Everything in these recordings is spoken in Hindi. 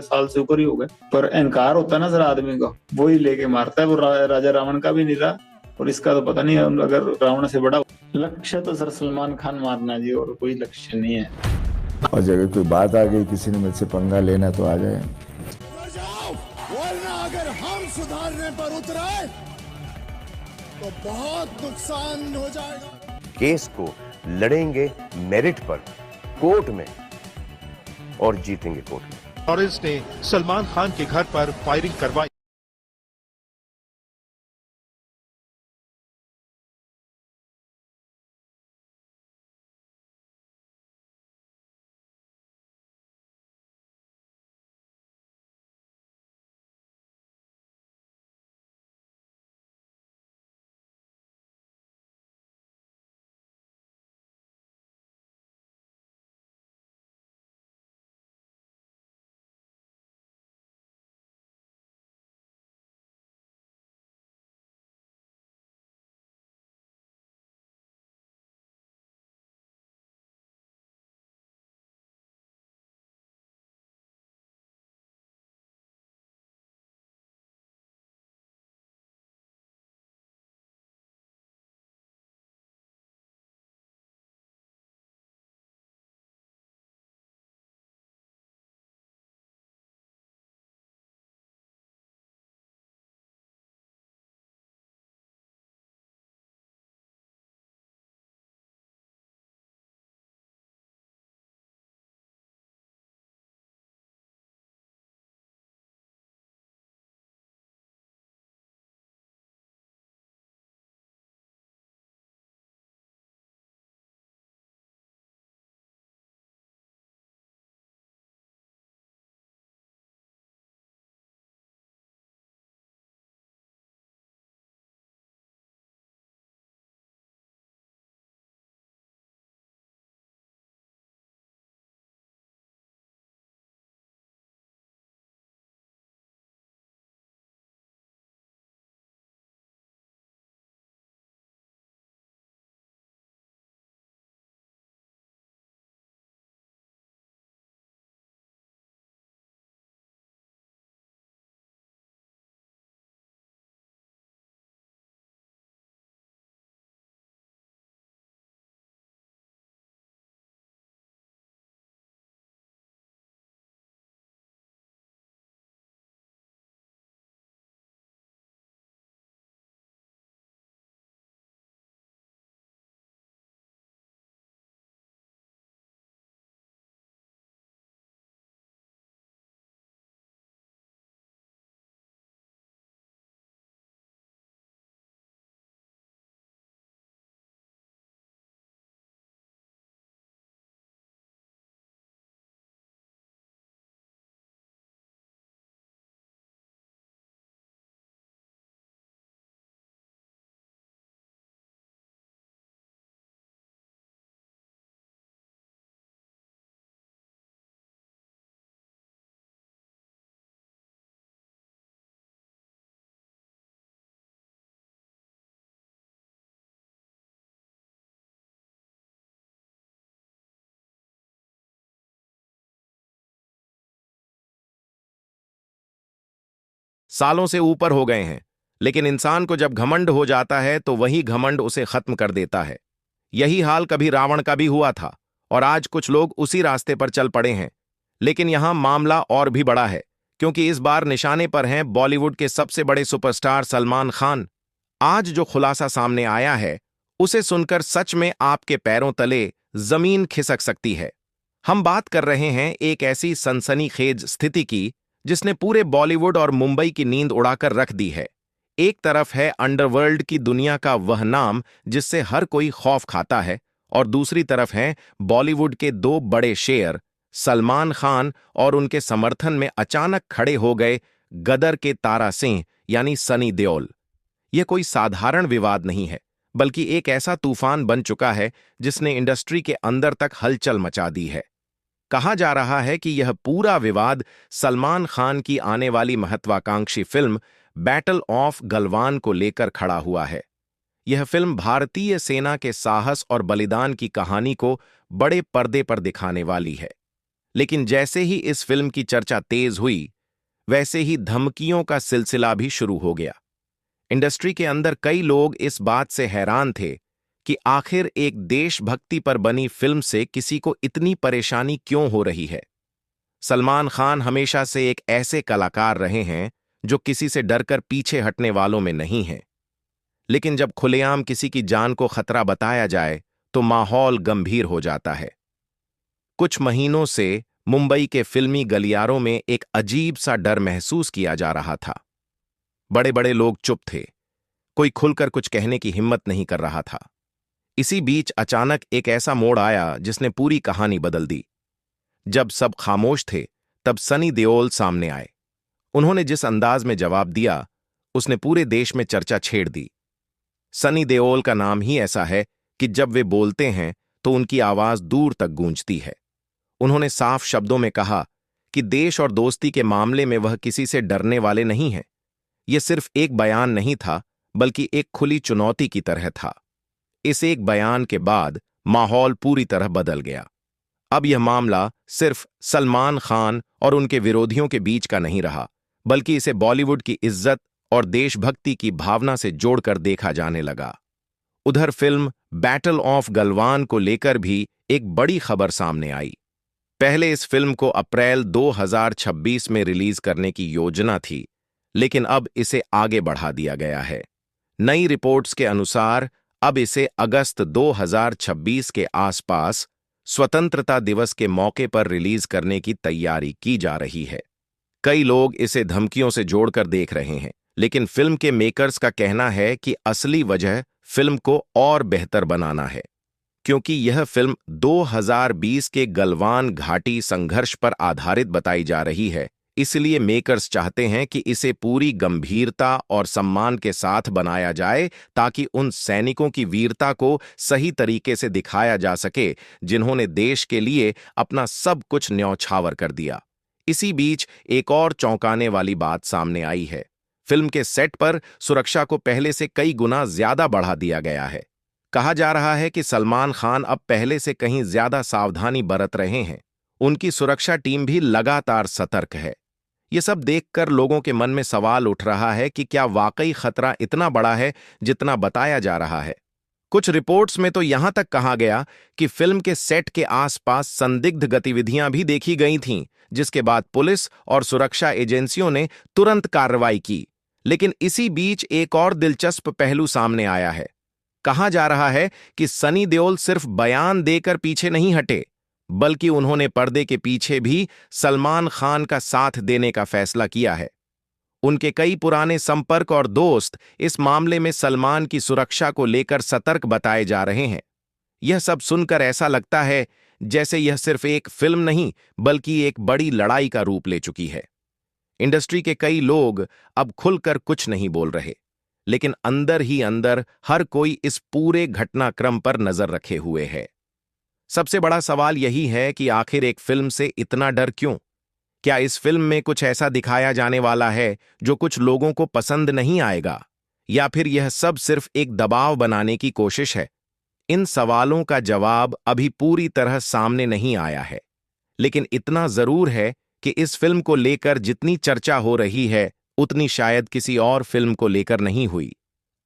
साल से ऊपर ही हो गए। पर अहंकार होता है ना सर आदमी का, वो ही लेके मारता है। वो राजा रावण का भी नहीं रहा, और इसका तो पता नहीं है, अगर रावण से बड़ा लक्ष्य तो सर सलमान खान मारना जी, और कोई लक्ष्य नहीं है। और अगर कोई बात आ गई, किसी ने मुझसे पंगा लेना तो आ जाए। जाओ, वरना अगर हम सुधारने पर उतरे तो बहुत नुकसान हो जाएगा। केस को लड़ेंगे मेरिट पर कोर्ट में और जीतेंगे कोर्ट में। लॉरेंस ने सलमान खान के घर पर फायरिंग करवाई। सालों से ऊपर हो गए हैं, लेकिन इंसान को जब घमंड हो जाता है तो वही घमंड उसे खत्म कर देता है। यही हाल कभी रावण का भी हुआ था, और आज कुछ लोग उसी रास्ते पर चल पड़े हैं। लेकिन यहां मामला और भी बड़ा है, क्योंकि इस बार निशाने पर हैं बॉलीवुड के सबसे बड़े सुपरस्टार सलमान खान। आज जो खुलासा सामने आया है, उसे सुनकर सच में आपके पैरों तले जमीन खिसक सकती है। हम बात कर रहे हैं एक ऐसी सनसनीखेज स्थिति की जिसने पूरे बॉलीवुड और मुंबई की नींद उड़ाकर रख दी है। एक तरफ है अंडरवर्ल्ड की दुनिया का वह नाम जिससे हर कोई खौफ खाता है, और दूसरी तरफ हैं बॉलीवुड के दो बड़े शेर सलमान खान और उनके समर्थन में अचानक खड़े हो गए गदर के तारा सिंह यानी सनी देओल। यह कोई साधारण विवाद नहीं है, बल्कि एक ऐसा तूफान बन चुका है जिसने इंडस्ट्री के अंदर तक हलचल मचा दी है। कहा जा रहा है कि यह पूरा विवाद सलमान खान की आने वाली महत्वाकांक्षी फिल्म बैटल ऑफ गलवान को लेकर खड़ा हुआ है। यह फिल्म भारतीय सेना के साहस और बलिदान की कहानी को बड़े पर्दे पर दिखाने वाली है। लेकिन जैसे ही इस फिल्म की चर्चा तेज हुई, वैसे ही धमकियों का सिलसिला भी शुरू हो गया। इंडस्ट्री के अंदर कई लोग इस बात से हैरान थे कि आखिर एक देशभक्ति पर बनी फिल्म से किसी को इतनी परेशानी क्यों हो रही है। सलमान खान हमेशा से एक ऐसे कलाकार रहे हैं जो किसी से डरकर पीछे हटने वालों में नहीं हैं। लेकिन जब खुलेआम किसी की जान को खतरा बताया जाए तो माहौल गंभीर हो जाता है। कुछ महीनों से मुंबई के फिल्मी गलियारों में एक अजीब सा डर महसूस किया जा रहा था। बड़े बड़े लोग चुप थे, कोई खुलकर कुछ कहने की हिम्मत नहीं कर रहा था। इसी बीच अचानक एक ऐसा मोड़ आया जिसने पूरी कहानी बदल दी। जब सब खामोश थे, तब सनी देओल सामने आए। उन्होंने जिस अंदाज में जवाब दिया, उसने पूरे देश में चर्चा छेड़ दी। सनी देओल का नाम ही ऐसा है कि जब वे बोलते हैं तो उनकी आवाज दूर तक गूंजती है। उन्होंने साफ शब्दों में कहा कि देश और दोस्ती के मामले में वह किसी से डरने वाले नहीं हैं। यह सिर्फ एक बयान नहीं था, बल्कि एक खुली चुनौती की तरह था। इस एक बयान के बाद माहौल पूरी तरह बदल गया। अब यह मामला सिर्फ सलमान खान और उनके विरोधियों के बीच का नहीं रहा, बल्कि इसे बॉलीवुड की इज्जत और देशभक्ति की भावना से जोड़कर देखा जाने लगा। उधर फिल्म बैटल ऑफ गलवान को लेकर भी एक बड़ी खबर सामने आई। पहले इस फिल्म को अप्रैल 2026 में रिलीज करने की योजना थी, लेकिन अब इसे आगे बढ़ा दिया गया है। नई रिपोर्ट्स के अनुसार अब इसे अगस्त 2026 के आसपास स्वतंत्रता दिवस के मौके पर रिलीज करने की तैयारी की जा रही है। कई लोग इसे धमकियों से जोड़कर देख रहे हैं, लेकिन फिल्म के मेकर्स का कहना है कि असली वजह फिल्म को और बेहतर बनाना है, क्योंकि यह फिल्म 2020 के गलवान घाटी संघर्ष पर आधारित बताई जा रही है। इसलिए मेकर्स चाहते हैं कि इसे पूरी गंभीरता और सम्मान के साथ बनाया जाए, ताकि उन सैनिकों की वीरता को सही तरीके से दिखाया जा सके जिन्होंने देश के लिए अपना सब कुछ न्यौछावर कर दिया। इसी बीच एक और चौंकाने वाली बात सामने आई है। फिल्म के सेट पर सुरक्षा को पहले से कई गुना ज्यादा बढ़ा दिया गया है। कहा जा रहा है कि सलमान खान अब पहले से कहीं ज्यादा सावधानी बरत रहे हैं। उनकी सुरक्षा टीम भी लगातार सतर्क है। ये सब देखकर लोगों के मन में सवाल उठ रहा है कि क्या वाकई खतरा इतना बड़ा है जितना बताया जा रहा है। कुछ रिपोर्ट्स में तो यहां तक कहा गया कि फिल्म के सेट के आसपास संदिग्ध गतिविधियां भी देखी गई थीं, जिसके बाद पुलिस और सुरक्षा एजेंसियों ने तुरंत कार्रवाई की। लेकिन इसी बीच एक और दिलचस्प पहलू सामने आया है। कहा जा रहा है कि सनी देओल सिर्फ बयान देकर पीछे नहीं हटे, बल्कि उन्होंने पर्दे के पीछे भी सलमान खान का साथ देने का फैसला किया है। उनके कई पुराने संपर्क और दोस्त इस मामले में सलमान की सुरक्षा को लेकर सतर्क बताए जा रहे हैं। यह सब सुनकर ऐसा लगता है जैसे यह सिर्फ एक फिल्म नहीं, बल्कि एक बड़ी लड़ाई का रूप ले चुकी है। इंडस्ट्री के कई लोग अब खुलकर कुछ नहीं बोल रहे, लेकिन अंदर ही अंदर हर कोई इस पूरे घटनाक्रम पर नजर रखे हुए है। सबसे बड़ा सवाल यही है कि आखिर एक फिल्म से इतना डर क्यों? क्या इस फिल्म में कुछ ऐसा दिखाया जाने वाला है जो कुछ लोगों को पसंद नहीं आएगा, या फिर यह सब सिर्फ एक दबाव बनाने की कोशिश है? इन सवालों का जवाब अभी पूरी तरह सामने नहीं आया है, लेकिन इतना जरूर है कि इस फिल्म को लेकर जितनी चर्चा हो रही है, उतनी शायद किसी और फिल्म को लेकर नहीं हुई।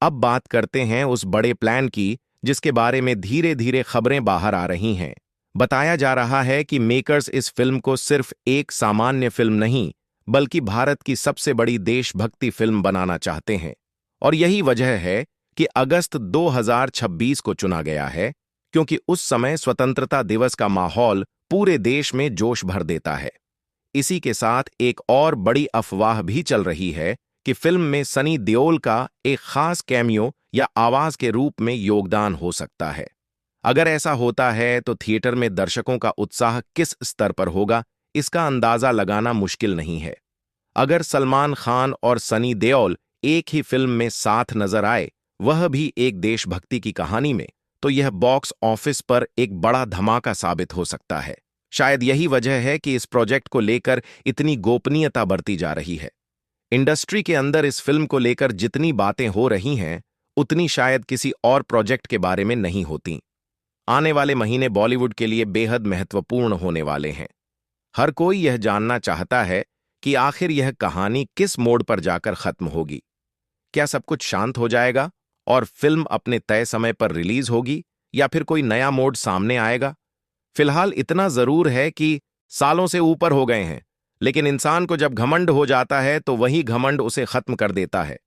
अब बात करते हैं उस बड़े प्लान की जिसके बारे में धीरे धीरे खबरें बाहर आ रही हैं। बताया जा रहा है कि मेकर्स इस फिल्म को सिर्फ एक सामान्य फिल्म नहीं, बल्कि भारत की सबसे बड़ी देशभक्ति फिल्म बनाना चाहते हैं। और यही वजह है कि अगस्त 2026 को चुना गया है, क्योंकि उस समय स्वतंत्रता दिवस का माहौल पूरे देश में जोश भर देता है। इसी के साथ एक और बड़ी अफवाह भी चल रही है कि फिल्म में सनी देओल का एक खास कैमियो या आवाज के रूप में योगदान हो सकता है। अगर ऐसा होता है तो थिएटर में दर्शकों का उत्साह किस स्तर पर होगा, इसका अंदाजा लगाना मुश्किल नहीं है। अगर सलमान खान और सनी देओल एक ही फिल्म में साथ नजर आए, वह भी एक देशभक्ति की कहानी में, तो यह बॉक्स ऑफिस पर एक बड़ा धमाका साबित हो सकता है। शायद यही वजह है कि इस प्रोजेक्ट को लेकर इतनी गोपनीयता बरती जा रही है। इंडस्ट्री के अंदर इस फिल्म को लेकर जितनी बातें हो रही हैं, उतनी शायद किसी और प्रोजेक्ट के बारे में नहीं होती। आने वाले महीने बॉलीवुड के लिए बेहद महत्वपूर्ण होने वाले हैं। हर कोई यह जानना चाहता है कि आखिर यह कहानी किस मोड़ पर जाकर खत्म होगी। क्या सब कुछ शांत हो जाएगा और फिल्म अपने तय समय पर रिलीज होगी, या फिर कोई नया मोड़ सामने आएगा? फिलहाल इतना जरूर है कि सालों से ऊपर हो गए हैं, लेकिन इंसान को जब घमंड हो जाता है तो वही घमंड उसे खत्म कर देता है।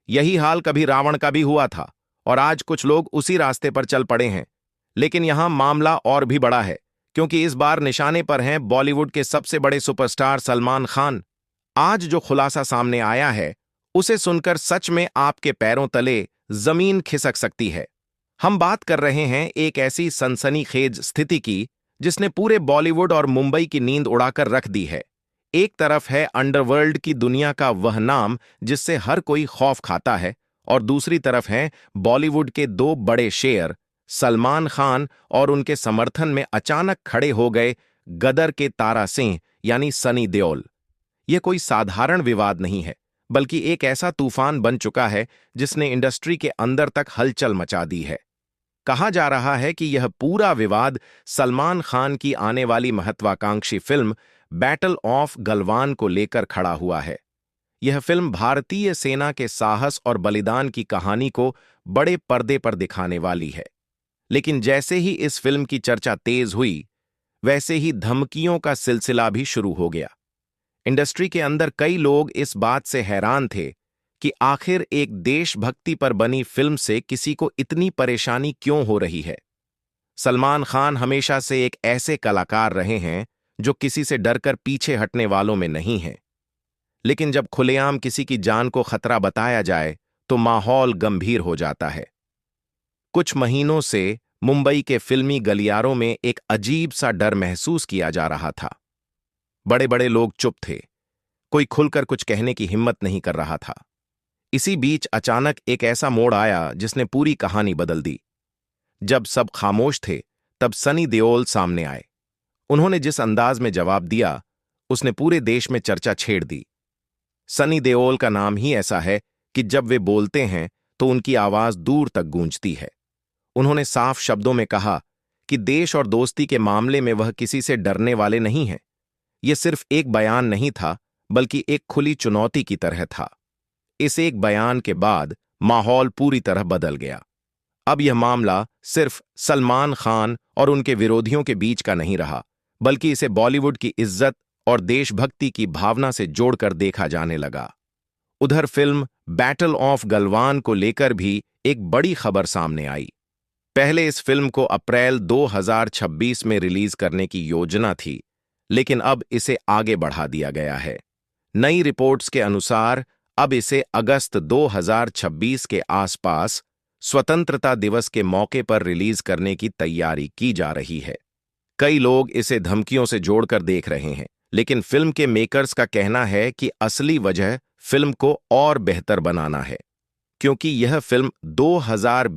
यही हाल कभी रावण का भी हुआ था और आज कुछ लोग उसी रास्ते पर चल पड़े हैं। लेकिन यहां मामला और भी बड़ा है, क्योंकि इस बार निशाने पर हैं बॉलीवुड के सबसे बड़े सुपरस्टार सलमान खान। आज जो खुलासा सामने आया है, उसे सुनकर सच में आपके पैरों तले जमीन खिसक सकती है। हम बात कर रहे हैं एक ऐसी सनसनीखेज स्थिति की जिसने पूरे बॉलीवुड और मुंबई की नींद उड़ाकर रख दी है। एक तरफ है अंडरवर्ल्ड की दुनिया का वह नाम जिससे हर कोई खौफ खाता है, और दूसरी तरफ हैं बॉलीवुड के दो बड़े शेर सलमान खान और उनके समर्थन में अचानक खड़े हो गए गदर के तारा सिंह यानी सनी देओल। यह कोई साधारण विवाद नहीं है, बल्कि एक ऐसा तूफान बन चुका है जिसने इंडस्ट्री के अंदर तक हलचल मचा दी है। कहा जा रहा है कि यह पूरा विवाद सलमान खान की आने वाली महत्वाकांक्षी फिल्म बैटल ऑफ गलवान को लेकर खड़ा हुआ है। यह फिल्म भारतीय सेना के साहस और बलिदान की कहानी को बड़े पर्दे पर दिखाने वाली है। लेकिन जैसे ही इस फिल्म की चर्चा तेज हुई, वैसे ही धमकियों का सिलसिला भी शुरू हो गया। इंडस्ट्री के अंदर कई लोग इस बात से हैरान थे कि आखिर एक देशभक्ति पर बनी फिल्म से किसी को इतनी परेशानी क्यों हो रही है। सलमान खान हमेशा से एक ऐसे कलाकार रहे हैं जो किसी से डरकर पीछे हटने वालों में नहीं हैं। लेकिन जब खुलेआम किसी की जान को खतरा बताया जाए तो माहौल गंभीर हो जाता है। कुछ महीनों से मुंबई के फिल्मी गलियारों में एक अजीब सा डर महसूस किया जा रहा था। बड़े बड़े लोग चुप थे, कोई खुलकर कुछ कहने की हिम्मत नहीं कर रहा था। इसी बीच अचानक एक ऐसा मोड़ आया जिसने पूरी कहानी बदल दी। जब सब खामोश थे, तब सनी देओल सामने आए। उन्होंने जिस अंदाज में जवाब दिया, उसने पूरे देश में चर्चा छेड़ दी। सनी देओल का नाम ही ऐसा है कि जब वे बोलते हैं तो उनकी आवाज दूर तक गूंजती है। उन्होंने साफ शब्दों में कहा कि देश और दोस्ती के मामले में वह किसी से डरने वाले नहीं हैं। यह सिर्फ एक बयान नहीं था, बल्कि एक खुली चुनौती की तरह था। इस एक बयान के बाद माहौल पूरी तरह बदल गया। अब यह मामला सिर्फ सलमान खान और उनके विरोधियों के बीच का नहीं रहा, बल्कि इसे बॉलीवुड की इज्जत और देशभक्ति की भावना से जोड़कर देखा जाने लगा। उधर फिल्म बैटल ऑफ गलवान को लेकर भी एक बड़ी खबर सामने आई। पहले इस फिल्म को अप्रैल 2026 में रिलीज करने की योजना थी, लेकिन अब इसे आगे बढ़ा दिया गया है। नई रिपोर्ट्स के अनुसार अब इसे अगस्त 2026 के आसपास स्वतंत्रता दिवस के मौके पर रिलीज करने की तैयारी की जा रही है। कई लोग इसे धमकियों से जोड़कर देख रहे हैं, लेकिन फिल्म के मेकर्स का कहना है कि असली वजह फिल्म को और बेहतर बनाना है, क्योंकि यह फिल्म 2000